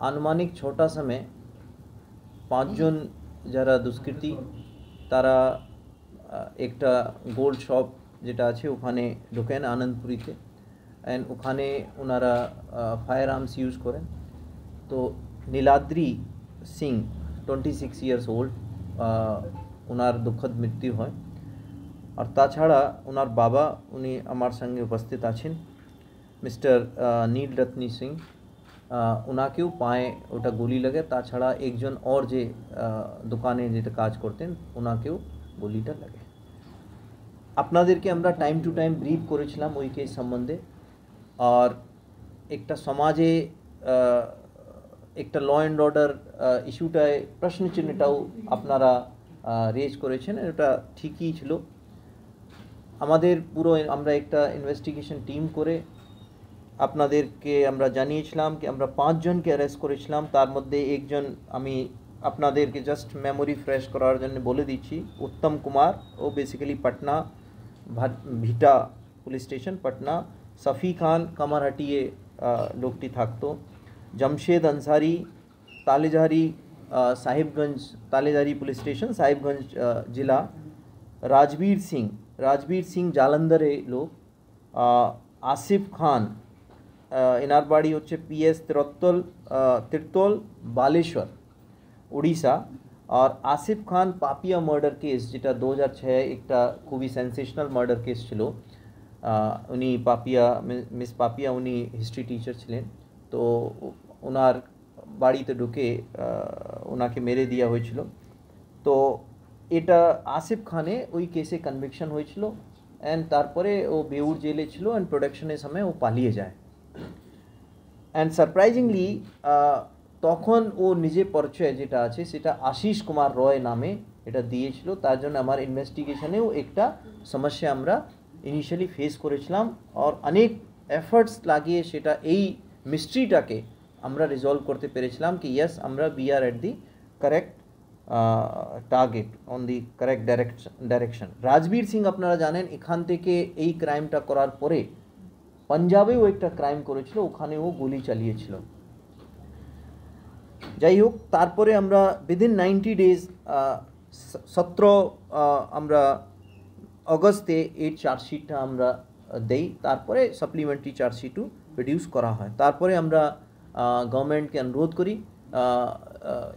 আনুমানিক ৬টার সময় ৫জন যারা দুষ্কৃতী তারা একটা গোল্ড শপ যেটা আছে ওখানে ঢোকেন আনন্দপুরিতে, অ্যান্ড ওখানে ওনারা ফায়ার আর্মস ইউজ করেন। তো নীলাদ্রি সিং 26 ইয়ার্স ওল্ড, ওনার দুঃখদ মৃত্যু হয়। আর তাছাড়া ওনার বাবা উনি আমার সঙ্গে উপস্থিত আছেন, মিস্টার নীলরত্নী সিং, ওনাকেও পায়ে ওটা গুলি লাগে। তাছাড়া একজন और যে দোকানে যেটা কাজ করতেন ওনাকেও গুলিটা লাগে। আপনাদেরকে আমরা টাইম টু টাইম ব্রিফ করেছিলাম ওই কেস সম্বন্ধে, আর একটা সমাজে একটা ল অ্যান্ড অর্ডার ইস্যুটায় প্রশ্নচিহ্নটাও আপনারা রেজ করেছেন, এটা ঠিকই ছিল। আমাদের পুরো আমরা একটা ইনভেস্টিগেশন টিম করে আপনাদেরকে আমরা জানিয়েছিলাম কি আমরা 5 জনকে অ্যারেস্ট করেছিলাম। তার মধ্যে একজন আমি আপনাদেরকে জাস্ট মেমোরি ফ্রেশ করার জন্য বলে দিচ্ছি, উত্তম কুমার, ও বেসিক্যালি পাটনা ভিটা পুলিশ স্টেশন পাটনা। সফি খান কামারহাটিয়ে লোকটি থাকতো। জমশেদ আনসারি তালেজারি সাহেবগঞ্জ, তালেজারি পুলিশ স্টেশন সাহেবগঞ্জ জেলা। রাজবীর সিং জালंधरे লোক। আসিফ খান এনার বাড়ি হচ্ছে PS তিরতোল বালেশ্বর উড়িষ্যা। আর আসিফ খান পাপিয়া মার্ডার কেস যেটা 2006 একটা খুবই সেন্সেশনাল মার্ডার কেস ছিল। উনি পাপিয়া মিস পাপিয়া উনি হিস্ট্রি টিচার ছিলেন। তো ওনার বাড়িতে ঢুকে ওনাকে মেরে দেওয়া হয়েছিল। তো এটা আসিফ খানে ওই কেসে কনভিকশন হয়েছিল, অ্যান্ড তারপরে ও বেউর জেলে ছিল, অ্যান্ড প্রোডাকশনের সময় ও পালিয়ে যায়। অ্যান্ড সারপ্রাইজিংলি তখন ও নিজে পরিচয় যেটা আছে সেটা আশিস কুমার রয় নামে এটা দিয়েছিল। তার জন্য আমার ইনভেস্টিগেশনেও একটা সমস্যা আমরা ইনিশিয়ালি ফেস করেছিলাম, আর অনেক এফর্টস লাগিয়ে সেটা এই মিস্ট্রিটাকে আমরা রিজলভ করতে পেরেছিলাম কি ইয়েস আমরা we are at the correct target on the correct direction. Rajbir Singh আপনারা জানেন এখান থেকে এই ক্রাইমটা করার পরে পাঞ্জাবেও একটা ক্রাইম করেছিল, ওখানে ও গুলি চালিয়েছিল। যাই হোক, তারপরে আমরা উইদিন 90 ডেজ 17 আমরা অগস্টে এই চার্জশিটটা আমরা দেই। তারপরে সাপ্লিমেন্টারি চার্জশিটও প্রডিউস করা হয়। তারপরে আমরা গভর্নমেন্টকে অনুরোধ করি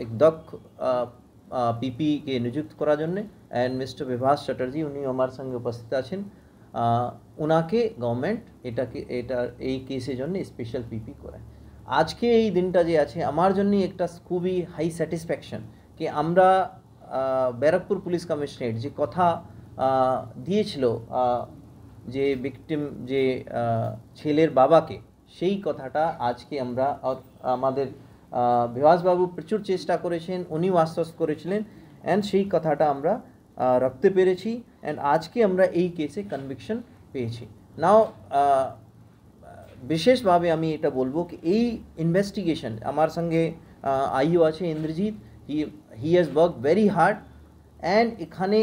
এক দক্ষ পিপিকে নিযুক্ত করার জন্যে, অ্যান্ড মিস্টার বিভাস চ্যাটার্জি উনি আমার সঙ্গে উপস্থিত আছেন। ওনাকে গভর্নমেন্ট এই কেসের জন্য স্পেশাল পিপি করে। আজকে এই দিনটা যে আছে আমার জন্য একটা খুবই হাই স্যাটিসফ্যাকশন কি আমরা ব্যারাকপুর পুলিশ কমিশনারেট যে কথা দিয়েছিল যে ভিকটিম যে ছেলের বাবাকে, সেই কথাটা আজকে আমরা আমাদের বিভাসবাবু প্রচুর চেষ্টা করেছেন, উনিও আশ্বস্ত করেছিলেন, অ্যান্ড সেই কথাটা আমরা রাখতে পেরেছি, অ্যান্ড আজকে আমরা এই কেসে কনভিকশন পেয়েছি। নাও বিশেষভাবে আমি এটা বলবো কি এই ইনভেস্টিগেশন আমার সঙ্গে আইও আছে Indrajit, he has work very hard, and এখানে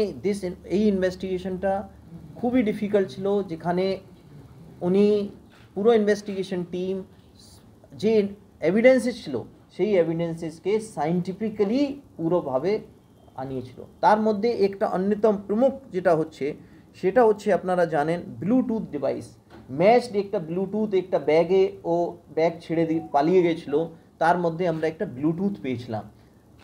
এই ইনভেস্টিগেশনটা খুবই ডিফিকাল্ট ছিল, যেখানে উনি পুরো ইনভেস্টিগেশন টিম যে এভিডেন্সেস ছিল সেই এভিডেন্সেসকে সাইন্টিফিক্যালি পুরোভাবে আনিয়েছিল। তার মধ্যে একটা অন্যতম প্রমুখ যেটা হচ্ছে সেটা হচ্ছে আপনারা জানেন ব্লুটুথ ডিভাইস ম্যাচড একটা ব্লুটুথ একটা ব্যাগে ও ব্যাগ ছেড়ে দিয়ে পালিয়ে গেছিলো, তার মধ্যে আমরা একটা ব্লুটুথ পেয়েছিলাম।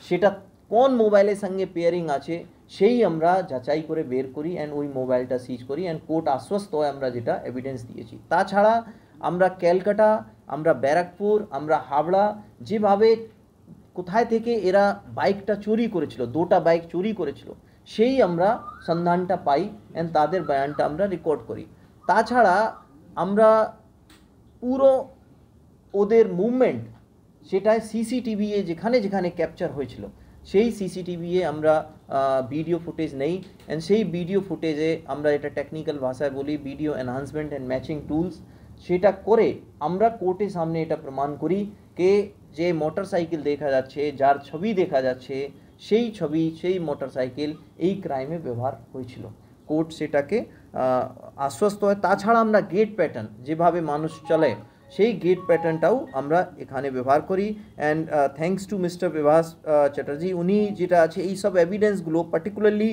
সেটা কোন মোবাইলের সঙ্গে পেয়ারিং আছে সেই আমরা যাচাই করে বের করি, অ্যান্ড ওই মোবাইলটা সিজ করি, অ্যান্ড কোর্ট আশ্বস্ত হয় আমরা যেটা এভিডেন্স দিয়েছি। তাছাড়া আমরা ক্যালকাটা, আমরা ব্যারাকপুর, আমরা হাবড়া, যেভাবে কোথায় থেকে এরা বাইকটা চুরি করেছিল, 2টা বাইক চুরি করেছিল, সেই আমরা সন্ধানটা পাই, অ্যান্ড তাদের বয়ানটা আমরা রেকর্ড করি। তাছাড়া আমরা পুরো ওদের মুভমেন্ট সেটা সিসিটিভি যেখানে যেখানে ক্যাপচার হয়েছিল সেই সিসিটিভি আমরা ভিডিও ফুটেজ নেই, অ্যান্ড সেই ভিডিও ফুটেজে আমরা এটা টেকনিক্যাল ভাষায় বলি video enhancement and matching tools, সেটা করে আমরা কোর্টের সামনে এটা প্রমাণ করি কে যে মোটরসাইকেল দেখা যাচ্ছে, যার ছবি দেখা যাচ্ছে, সেই ছবি সেই মোটরসাইকেল এই ক্রাইমে ব্যবহার হয়েছিল। কোর্ট সেটাকে আশ্বস্ত হয়। তাছাড়া আমরা গেট প্যাটার্ন যেভাবে মানুষ চলে সেই গেট প্যাটার্নটাও আমরা এখানে ব্যবহার করি। And thanks to mister Bibhas Chatterjee, উনি যেটা আছে এই সব এভিডেন্সগুলো পার্টিকুলারলি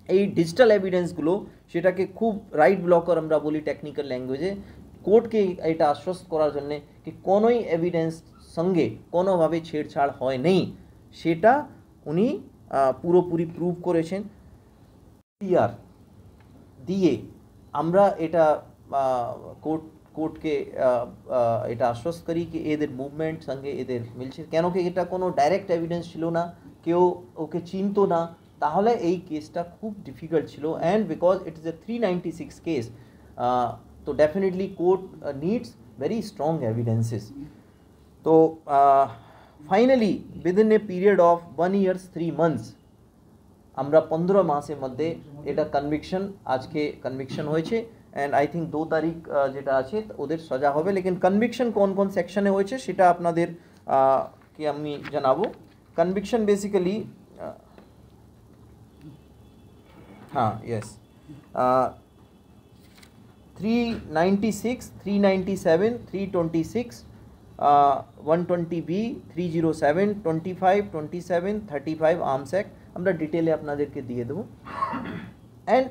এই ডিজিটাল এভিডেন্সগুলো সেটাকে খুব রাইট ব্লকার আমরা বলি টেকনিক্যাল ল্যাঙ্গুয়েজে, কোর্টকে এটা আশ্বস্ত করার জন্য কি কোনোই এভিডেন্স সঙ্গে কোনোভাবে ছেড়ছাড় হয় নেই, সেটা উনি পুরোপুরি প্রুভ করেছেন। টিআর দিয়ে আমরা এটা কোর্টকে এটা আশ্বস্ত করি কি এদের মুভমেন্ট সঙ্গে এদের মিলছে, কেন কি এটা কোনো ডাইরেক্ট এভিডেন্স ছিল না, কেউ ওকে চিনতো না, তাহলে এই কেসটা খুব ডিফিকাল্ট ছিল। And because it is a 396 case, তো definitely court needs very strong evidences. তো finally within a period of 1 year 3 months আমরা 15 মাসের মধ্যে এটা কনভিকশন, আজকে কনভিকশন হয়েছে। অ্যান্ড আই থিঙ্ক 2 তারিখ যেটা আছে ওদের সাজা হবে, লেকিন কনভিকশন কোন কোন সেকশনে হয়েছে সেটা আপনাদের কি আমি জানাবো। কনভিকশন বেসিক্যালি हाँ यस 396, 397, 326, 120B, 307, 25, 27, 35 आर्म्स एक्ट আমরা ডিটেলে আপনাদেরকে দিয়ে দেবো। And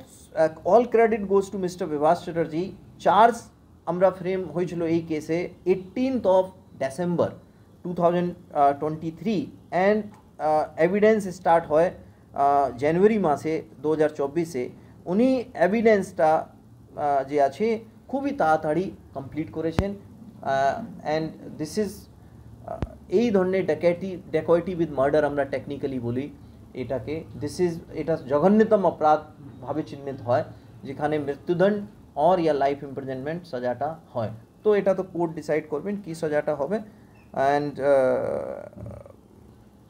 all credit goes to mister Bibhas Chatterjee. Charge আমরা ফ্রেম হয়েছিল এই কেসে 18th of December 2023 and evidence start হয় জানুয়ারি মাসে 2024-এ। উনি এভিডেন্সটা যে আছে খুবই তাড়াতাড়ি কমপ্লিট করেছেন। অ্যান্ড দিস ইজ এই ধরনের ড্যাকয়েটি উইথ মার্ডার আমরা টেকনিক্যালি বলি এটাকে, এটা জঘন্যতম অপরাধ ভাবে চিহ্নিত হয় যেখানে মৃত্যুদণ্ড और या লাইফ ইমপ্রিজনমেন্ট সাজাটা হয়। তো এটা তো কোর্ট ডিসাইড করবেন কি সাজাটা হবে। অ্যান্ড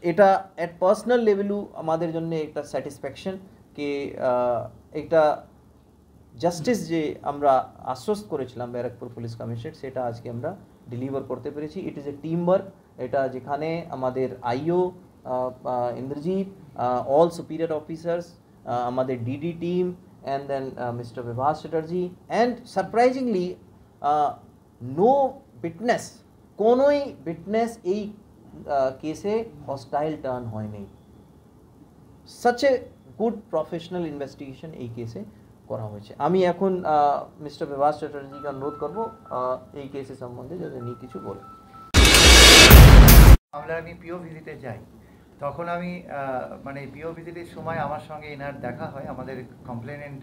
এটা এট পার্সোনাল লেভেলও আমাদের জন্য একটা স্যাটিসফ্যাকশন কি একটা জাস্টিস যে আমরা আশ্বস্ত করেছিলাম ব্যারাকপুর পুলিশ কমিশনারেট সেটা আজকে আমরা ডেলিভার করতে পেরেছি। ইট ইজ এ টিম ওয়ার্ক, এটা যেখানে আমাদের আইও ইন্দ্রজিৎ, অল সুপিরিয়র অফিসার্স, আমাদের DD team and then Mr. Vibhas Chatterjee, and surprisingly no witness, konoi witness ei case hostile turn hoy nei, such a good professional investigation ei case করা হয়েছে। আমি এখন mister Bibhas চ্যাটার্জিকে অনুরোধ করব এই কেসে সম্বন্ধে যদি উনি কিছু বলে। আমি পিও ভিজিটে যাই, তখন আমি মানে পিও ভিজিটের সময় আমার সঙ্গে এনার দেখা হয়। আমাদের কমপ্লেনেন্ট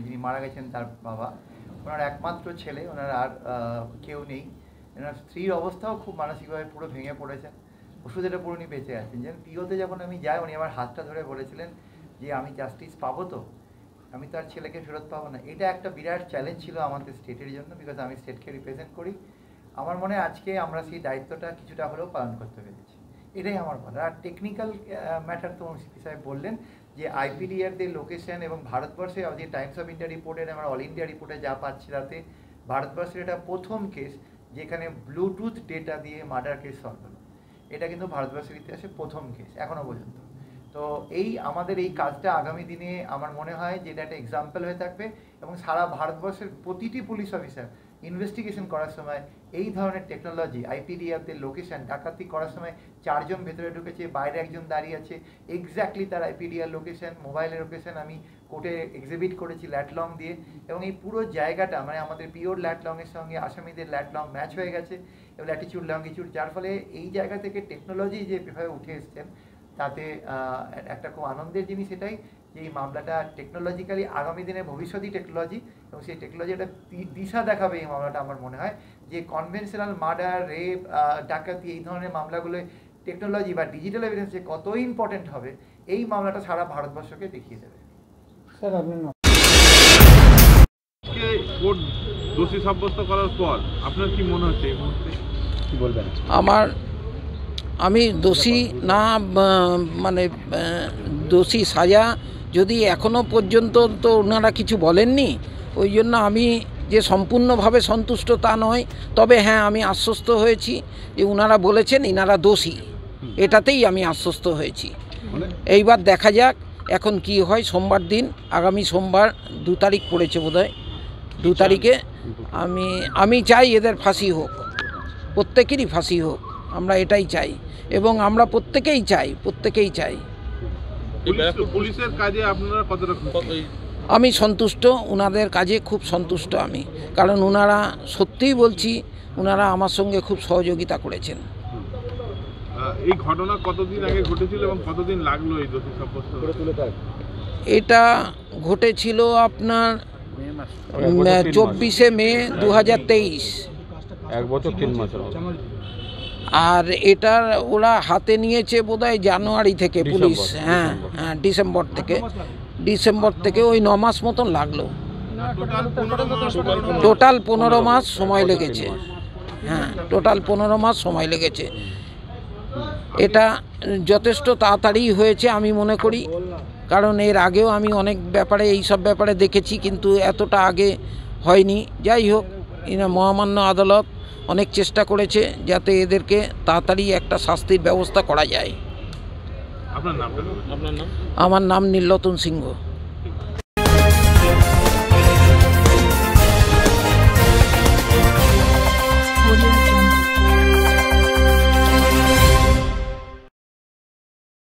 যিনি মারা গেছেন তার বাবা, ওনার একমাত্র ছেলে, ওনার আর কেউ নেই। এনার স্ত্রীর অবস্থাও খুব মানসিকভাবে পুরো ভেঙে পড়েছেন, ওষুধের উপর উনি বেঁচে আছেন। যেন পিওতে যখন আমি যাই উনি আমার হাতটা ধরে বলেছিলেন যে আমি জাস্টিস পাবো তো, আমি তার ছেলেকে ফেরত পাবো না। এটা একটা বিরাট চ্যালেঞ্জ ছিল আমাদের স্টেটের জন্য, বিকজ আমি স্টেটকে রিপ্রেজেন্ট করি। আমার মনে হয় আজকে আমরা সেই দায়িত্বটা কিছুটা হলেও পালন করতে পেরেছি, এটাই আমার কথা। আর টেকনিক্যাল ম্যাটার তো সিপি সাহেব বললেন যে আইপিডিআরদের লোকেশন এবং ভারতবর্ষে যে টাইমস অফ ইন্ডিয়া রিপোর্টের আমরা অল ইন্ডিয়া রিপোর্টে যা পাচ্ছি তাতে ভারতবর্ষের এটা প্রথম কেস যেখানে ব্লুটুথ ডেটা দিয়ে মার্ডার কেস সলভ হলো। এটা কিন্তু ভারতবর্ষের ইতিহাসে প্রথম কেস এখনও পর্যন্ত। তো এই আমাদের এই কাজটা আগামী দিনে আমার মনে হয় যে এটা একটা এক্সাম্পল হয়ে থাকবে, এবং সারা ভারতবর্ষের প্রতিটি পুলিশ অফিসার ইনভেস্টিগেশন করার সময় এই ধরনের টেকনোলজি আইপিডিআরদের লোকেশন, ডাকাতি করার সময় 4 জন ভেতরে ঢুকেছে, বাইরে একজন দাঁড়িয়ে আছে, এক্স্যাক্টলি তার আইপিডিআর লোকেশন, মোবাইলের লোকেশন আমি কোর্টে এক্সিবিট করেছি ল্যাটলং দিয়ে। এবং এই পুরো জায়গাটা মানে আমাদের পিওর ল্যাটলংয়ের সঙ্গে আসামিদের ল্যাটলং ম্যাচ হয়ে গেছে এবং ল্যাটিচিউড লঙ্গিচিউড, যার ফলে এই জায়গা থেকে টেকনোলজি যেভাবে উঠে এসছেন তাতে একটা খুব আনন্দের জিনিস এটাই যে এই মামলাটা টেকনোলজিক্যালি আগামী দিনে ভবিষ্যৎই টেকনোলজি, এবং সেই টেকনোলজি একটা দিশা দেখাবে এই মামলাটা। আমার মনে হয় যে কনভেনশনাল মার্ডার, রেপ, ডাকাতি এই ধরনের মামলাগুলোয় টেকনোলজি বা ডিজিটাল এভিডেন্স যে কত ইম্পর্টেন্ট হবে এই মামলাটা সারা ভারতবর্ষকে দেখিয়ে দেবে। স্যার আপনি কোর্ট দোষী সাব্যস্ত করার পর আপনার কি মনে হচ্ছে এই মুহূর্তে, কি বলবেন? আমি দোষী না মানে দোষী সাজা যদি এখনও পর্যন্ত তো ওনারা কিছু বলেননি, ওই জন্য আমি যে সম্পূর্ণভাবে সন্তুষ্ট তা নয়। তবে হ্যাঁ, আমি আশ্বস্ত হয়েছি যে ওনারা বলেছেন ইনারা দোষী, এটাতেই আমি আশ্বস্ত হয়েছি। এইবার দেখা যাক এখন কি হয়। সোমবার দিন, আগামী সোমবার 2 তারিখ পড়েছে বোধহয়, 2 তারিখে আমি চাই এদের ফাঁসি হোক, প্রত্যেকেরই ফাঁসি হোক, আমরা এটাই চাই এবং আমরা প্রত্যেকেই চাই। পুলিশের কাজে আপনারা কতটা খুশি? আমি সন্তুষ্ট, ওনাদের কাজে খুব সন্তুষ্ট আমি, কারণ ওনারা সত্যিই বলছি ওনারা আমার সঙ্গে খুব সহযোগিতা করেছেন। এই ঘটনা কতদিন আগে ঘটেছিল এবং কতদিন লাগলো এই দোষী সাব্যস্ত? এটা ঘটেছিল আপনার 24শে মে 2023। 1 বছর 3 মাস। আর এটার ওরা হাতে নিয়েছে বোধহয় জানুয়ারি থেকে পুলিশ, হ্যাঁ ডিসেম্বর থেকে ওই 9 মাস মতন লাগলো। টোটাল 15 মাস সময় লেগেছে। হ্যাঁ, টোটাল 15 মাস সময় লেগেছে। এটা যথেষ্ট তাড়াতাড়ি হয়েছে আমি মনে করি, কারণ এর আগেও আমি অনেক ব্যাপারে এইসব ব্যাপারে দেখেছি, কিন্তু এতটা আগে হয়নি। যাই হোক, মহামান্য আদালত অনেক চেষ্টা করেছে যাতে এদেরকে তাড়াতাড়ি একটা শাস্তির ব্যবস্থা করা যায়। আপনার নাম? আমার নাম নীলরতন সিংহ।